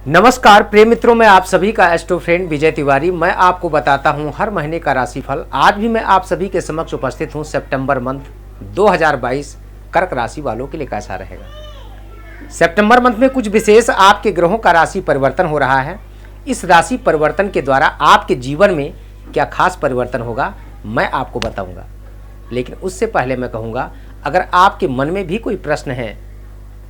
नमस्कार प्रिय मित्रों, मैं आप सभी का एस्ट्रो फ्रेंड विजय तिवारी। मैं आपको बताता हूं हर महीने का राशिफल। आज भी मैं आप सभी के समक्ष उपस्थित हूं। सितंबर मंथ 2022 कर्क राशि वालों के लिए कैसा रहेगा। सितंबर मंथ में कुछ विशेष आपके ग्रहों का राशि परिवर्तन हो रहा है। इस राशि परिवर्तन के द्वारा आपके जीवन में क्या खास परिवर्तन होगा मैं आपको बताऊंगा। लेकिन उससे पहले मैं कहूँगा, अगर आपके मन में भी कोई प्रश्न है,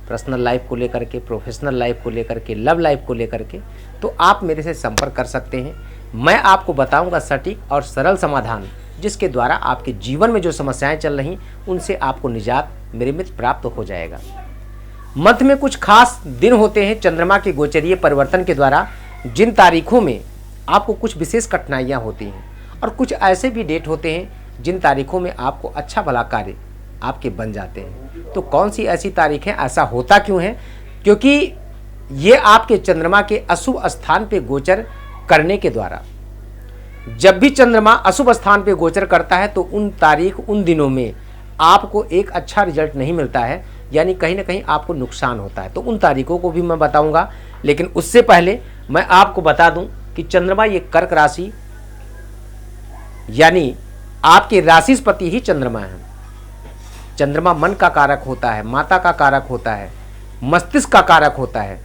पर्सनल लाइफ को लेकर के, प्रोफेशनल लाइफ को लेकर के, लव लाइफ को लेकर के, तो आप मेरे से संपर्क कर सकते हैं। मैं आपको बताऊंगा सटीक और सरल समाधान, जिसके द्वारा आपके जीवन में जो समस्याएं चल रही उनसे आपको निजात मेरे मित्र प्राप्त हो जाएगा। मंथ में कुछ खास दिन होते हैं। चंद्रमा के गोचरीय परिवर्तन के द्वारा जिन तारीखों में आपको कुछ विशेष कठिनाइयाँ होती हैं, और कुछ ऐसे भी डेट होते हैं जिन तारीखों में आपको अच्छा भला कार्य आपके बन जाते हैं। तो कौन सी ऐसी तारीख है, ऐसा होता क्यों है? क्योंकि ये आपके चंद्रमा के अशुभ स्थान पे गोचर करने के द्वारा, जब भी चंद्रमा अशुभ स्थान पे गोचर करता है तो उन तारीख, उन दिनों में आपको एक अच्छा रिजल्ट नहीं मिलता है, यानी कहीं ना कहीं आपको नुकसान होता है। तो उन तारीखों को भी मैं बताऊंगा। लेकिन उससे पहले मैं आपको बता दूं कि चंद्रमा ये कर्क राशि, यानी आपके राशिस्पति ही चंद्रमा है। चंद्रमा मन का कारक होता है, माता का कारक होता है, मस्तिष्क का कारक होता है।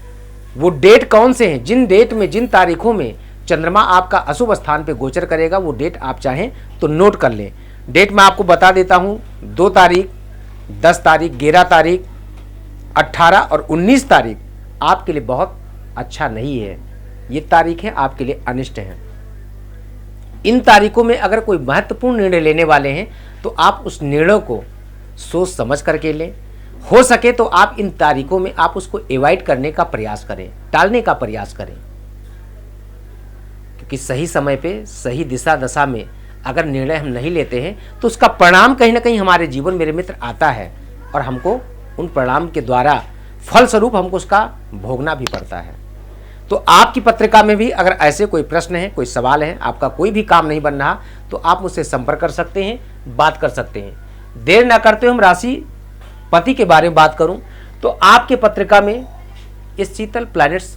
वो डेट कौन से हैं, जिन डेट में, जिन तारीखों में चंद्रमा आपका अशुभ स्थान पे गोचर करेगा, वो डेट आप चाहें तो नोट कर लें। डेट मैं आपको बता देता हूँ। 2 तारीख, 10 तारीख, 11 तारीख, 18 और 19 तारीख आपके लिए बहुत अच्छा नहीं है। ये तारीखें आपके लिए अनिष्ट हैं। इन तारीखों में अगर कोई महत्वपूर्ण निर्णय लेने वाले हैं तो आप उस निर्णय को सोच समझ करके लें। हो सके तो आप इन तारीखों में आप उसको एवॉइड करने का प्रयास करें, टालने का प्रयास करें। क्योंकि सही समय पे, सही दिशा दशा में अगर निर्णय हम नहीं लेते हैं तो उसका परिणाम कहीं ना कहीं हमारे जीवन मेरे मित्र आता है, और हमको उन परिणाम के द्वारा फलस्वरूप हमको उसका भोगना भी पड़ता है। तो आपकी पत्रिका में भी अगर ऐसे कोई प्रश्न है, कोई सवाल है, आपका कोई भी काम नहीं बन रहा, तो आप मुझसे संपर्क कर सकते हैं, बात कर सकते हैं। देर ना करते हम राशि पति के बारे में बात करूं तो आपके पत्रिका में इस शीतल प्लैनेट्स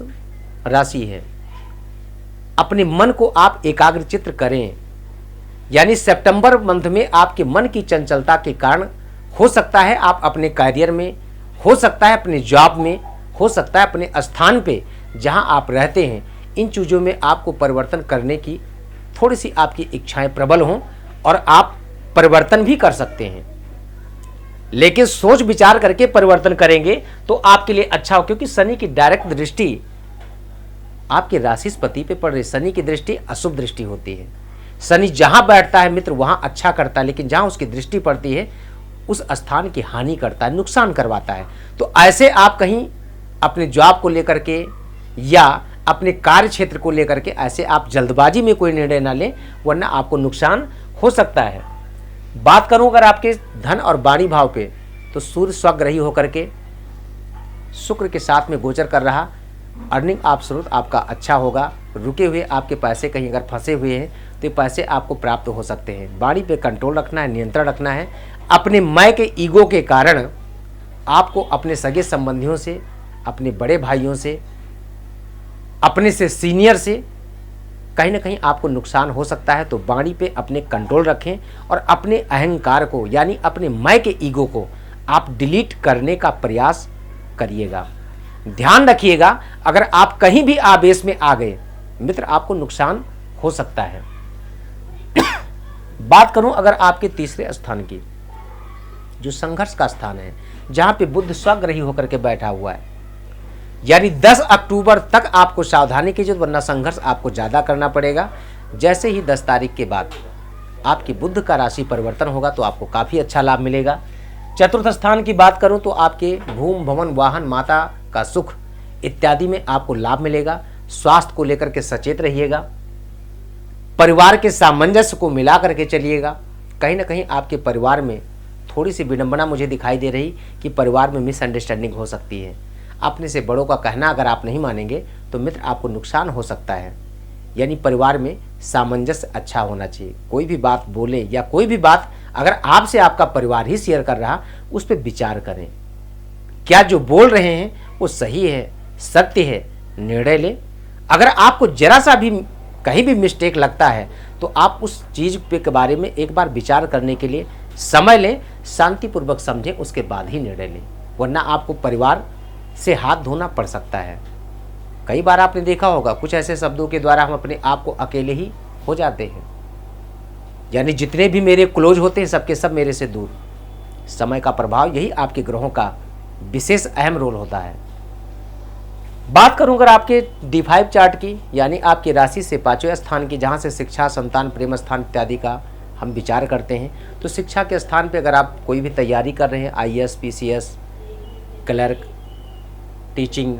राशि है। अपने मन को आप एकाग्रचित्त करें। यानी सितंबर मंथ में आपके मन की चंचलता के कारण हो सकता है आप अपने करियर में, हो सकता है अपने जॉब में, हो सकता है अपने स्थान पे जहां आप रहते हैं, इन चीज़ों में आपको परिवर्तन करने की थोड़ी सी आपकी इच्छाएं प्रबल हों, और आप परिवर्तन भी कर सकते हैं। लेकिन सोच विचार करके परिवर्तन करेंगे तो आपके लिए अच्छा हो। क्योंकि शनि की डायरेक्ट दृष्टि आपके राशिस्पति पे पड़ रही। शनि की दृष्टि अशुभ दृष्टि होती है। शनि जहां बैठता है मित्र वहां अच्छा करता है, लेकिन जहां उसकी दृष्टि पड़ती है उस स्थान की हानि करता है, नुकसान करवाता है। तो ऐसे आप कहीं अपने जॉब को लेकर के या अपने कार्य क्षेत्र को लेकर के ऐसे आप जल्दबाजी में कोई निर्णय ना लें, वरना आपको नुकसान हो सकता है। बात करूं अगर आपके धन और वाणी भाव पे, तो सूर्य स्वग्रही होकर के शुक्र के साथ में गोचर कर रहा। अर्निंग आप स्रोत आपका अच्छा होगा। रुके हुए आपके पैसे कहीं अगर फंसे हुए हैं तो ये पैसे आपको प्राप्त हो सकते हैं। वाणी पे कंट्रोल रखना है, नियंत्रण रखना है। अपने मैं के ईगो के कारण आपको अपने सगे संबंधियों से, अपने बड़े भाइयों से, अपने से सीनियर से कहीं ना कहीं आपको नुकसान हो सकता है। तो वाणी पे अपने कंट्रोल रखें, और अपने अहंकार को, यानी अपने मैं के ईगो को आप डिलीट करने का प्रयास करिएगा। ध्यान रखिएगा, अगर आप कहीं भी आवेश में आ गए मित्र, आपको नुकसान हो सकता है। बात करूं अगर आपके तीसरे स्थान की, जो संघर्ष का स्थान है, जहां पे बुध स्वग्रही होकर के बैठा हुआ है, यानी 10 अक्टूबर तक आपको सावधानी कीजिए, वरना संघर्ष आपको ज़्यादा करना पड़ेगा। जैसे ही 10 तारीख के बाद आपकी बुध का राशि परिवर्तन होगा तो आपको काफ़ी अच्छा लाभ मिलेगा। चतुर्थ स्थान की बात करूं तो आपके भूमि, भवन, वाहन, माता का सुख इत्यादि में आपको लाभ मिलेगा। स्वास्थ्य को लेकर के सचेत रहिएगा। परिवार के सामंजस्य को मिला करके चलिएगा। कहीं ना कहीं आपके परिवार में थोड़ी सी विडंबना मुझे दिखाई दे रही कि परिवार में मिसअंडरस्टैंडिंग हो सकती है। अपने से बड़ों का कहना अगर आप नहीं मानेंगे तो मित्र आपको नुकसान हो सकता है। यानी परिवार में सामंजस्य अच्छा होना चाहिए। कोई भी बात बोले या कोई भी बात अगर आपसे आपका परिवार ही शेयर कर रहा, उस पर विचार करें। क्या जो बोल रहे हैं वो सही है, सत्य है, निर्णय लें। अगर आपको जरा सा भी कहीं भी मिस्टेक लगता है तो आप उस चीज़ के बारे में एक बार विचार करने के लिए समय लें, शांतिपूर्वक समझें, उसके बाद ही निर्णय लें, वरना आपको परिवार से हाथ धोना पड़ सकता है। कई बार आपने देखा होगा कुछ ऐसे शब्दों के द्वारा हम अपने आप को अकेले ही हो जाते हैं, यानी जितने भी मेरे क्लोज होते हैं सबके सब मेरे से दूर। समय का प्रभाव, यही आपके ग्रहों का विशेष अहम रोल होता है। बात करूं अगर आपके D5 चार्ट की, यानी आपकी राशि से 5वें स्थान की, जहां से शिक्षा, संतान, प्रेम स्थान इत्यादि का हम विचार करते हैं, तो शिक्षा के स्थान पे अगर आप कोई भी तैयारी कर रहे हैं, IAS, PCS, क्लर्क, टीचिंग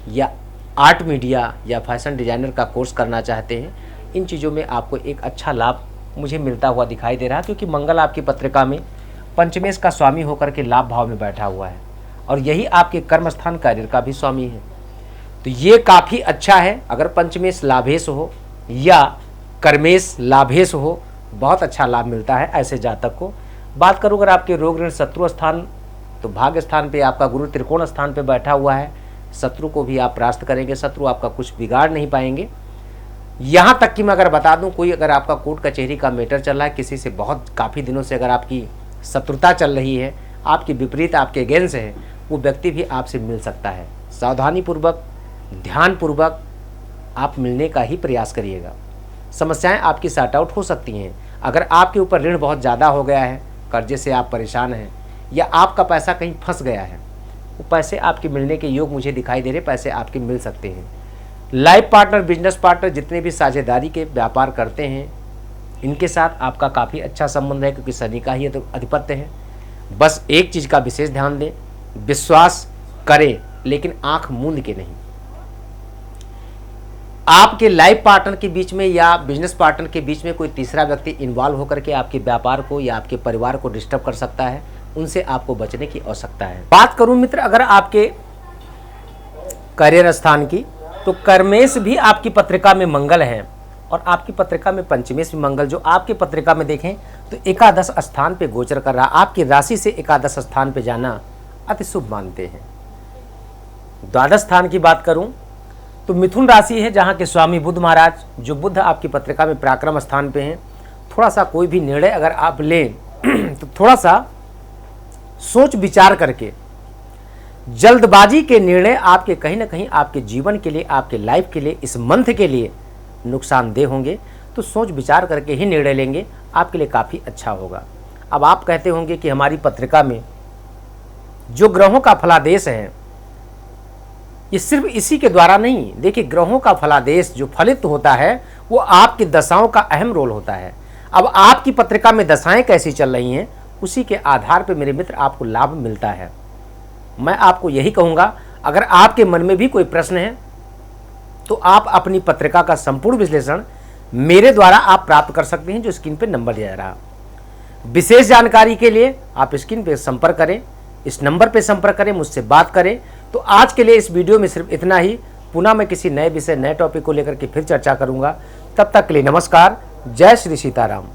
या आर्ट मीडिया या फैशन डिजाइनर का कोर्स करना चाहते हैं, इन चीज़ों में आपको एक अच्छा लाभ मुझे मिलता हुआ दिखाई दे रहा है, क्योंकि मंगल आपकी पत्रिका में पंचमेश का स्वामी होकर के लाभ भाव में बैठा हुआ है और यही आपके कर्म स्थान करियर का भी स्वामी है। तो ये काफ़ी अच्छा है। अगर पंचमेश लाभेश हो या कर्मेश लाभेश हो, बहुत अच्छा लाभ मिलता है ऐसे जातक को। बात करूँ अगर आपके रोग ऋण शत्रु स्थान, तो भाग्य स्थान पे आपका गुरु त्रिकोण स्थान पे बैठा हुआ है, शत्रु को भी आप परास्त करेंगे, शत्रु आपका कुछ बिगाड़ नहीं पाएंगे। यहाँ तक कि मैं अगर बता दूँ, कोई अगर आपका कोर्ट कचहरी का मैटर चल रहा है, किसी से बहुत काफ़ी दिनों से अगर आपकी शत्रुता चल रही है, आपकी विपरीत आपके अगेंस्ट है, वो व्यक्ति भी आपसे मिल सकता है। सावधानीपूर्वक, ध्यानपूर्वक आप मिलने का ही प्रयास करिएगा। समस्याएं आपकी सॉर्ट आउट हो सकती हैं। अगर आपके ऊपर ऋण बहुत ज़्यादा हो गया है, कर्जे से आप परेशान हैं या आपका पैसा कहीं फंस गया है, वो पैसे आपके मिलने के योग मुझे दिखाई दे रहे, पैसे आपके मिल सकते हैं। लाइफ पार्टनर, बिजनेस पार्टनर, जितने भी साझेदारी के व्यापार करते हैं, इनके साथ आपका काफ़ी अच्छा संबंध है, क्योंकि शनि का ही तो अधिपत्य है। बस एक चीज़ का विशेष ध्यान दें, विश्वास करें लेकिन आंख मूंद के नहीं। आपके लाइफ पार्टनर के बीच में या बिजनेस पार्टनर के बीच में कोई तीसरा व्यक्ति इन्वॉल्व होकर के आपके व्यापार को या आपके परिवार को डिस्टर्ब कर सकता है, उनसे आपको बचने की आवश्यकता है। बात करूं मित्र अगर आपके करियर स्थान की, तो कर्मेश भी आपकी पत्रिका में मंगल है और आपकी पत्रिका में पंचमेश भी मंगल, जो आपकी पत्रिका में देखें तो एकादश स्थान पे गोचर कर रहा। आपकी राशि से एकादश स्थान पे जाना अति शुभ मानते हैं। द्वादश स्थान की बात करूं तो मिथुन राशि है, जहां के स्वामी बुध महाराज, जो बुध आपकी पत्रिका में पराक्रम स्थान पे हैं। थोड़ा सा कोई भी निर्णय अगर आप लें तो थोड़ा सा सोच विचार करके, जल्दबाजी के निर्णय आपके कहीं ना कहीं आपके जीवन के लिए, आपके लाइफ के लिए, इस मंथ के लिए नुकसानदेह होंगे। तो सोच विचार करके ही निर्णय लेंगे, आपके लिए काफ़ी अच्छा होगा। अब आप कहते होंगे कि हमारी पत्रिका में जो ग्रहों का फलादेश है, ये सिर्फ इसी के द्वारा नहीं। देखिए, ग्रहों का फलादेश जो फलित होता है वो आपकी दशाओं का अहम रोल होता है। अब आपकी पत्रिका में दशाएं कैसी चल रही हैं, उसी के आधार पर मेरे मित्र आपको लाभ मिलता है। मैं आपको यही कहूँगा, अगर आपके मन में भी कोई प्रश्न है तो आप अपनी पत्रिका का संपूर्ण विश्लेषण मेरे द्वारा आप प्राप्त कर सकते हैं, जो स्क्रीन पे नंबर दिया जा रहा। विशेष जानकारी के लिए आप स्क्रीन पे संपर्क करें, इस नंबर पे संपर्क करें, मुझसे बात करें। तो आज के लिए इस वीडियो में सिर्फ इतना ही। पुनः मैं किसी नए विषय, नए टॉपिक को लेकर के फिर चर्चा करूंगा। तब तक के लिए नमस्कार। जय श्री सीताराम।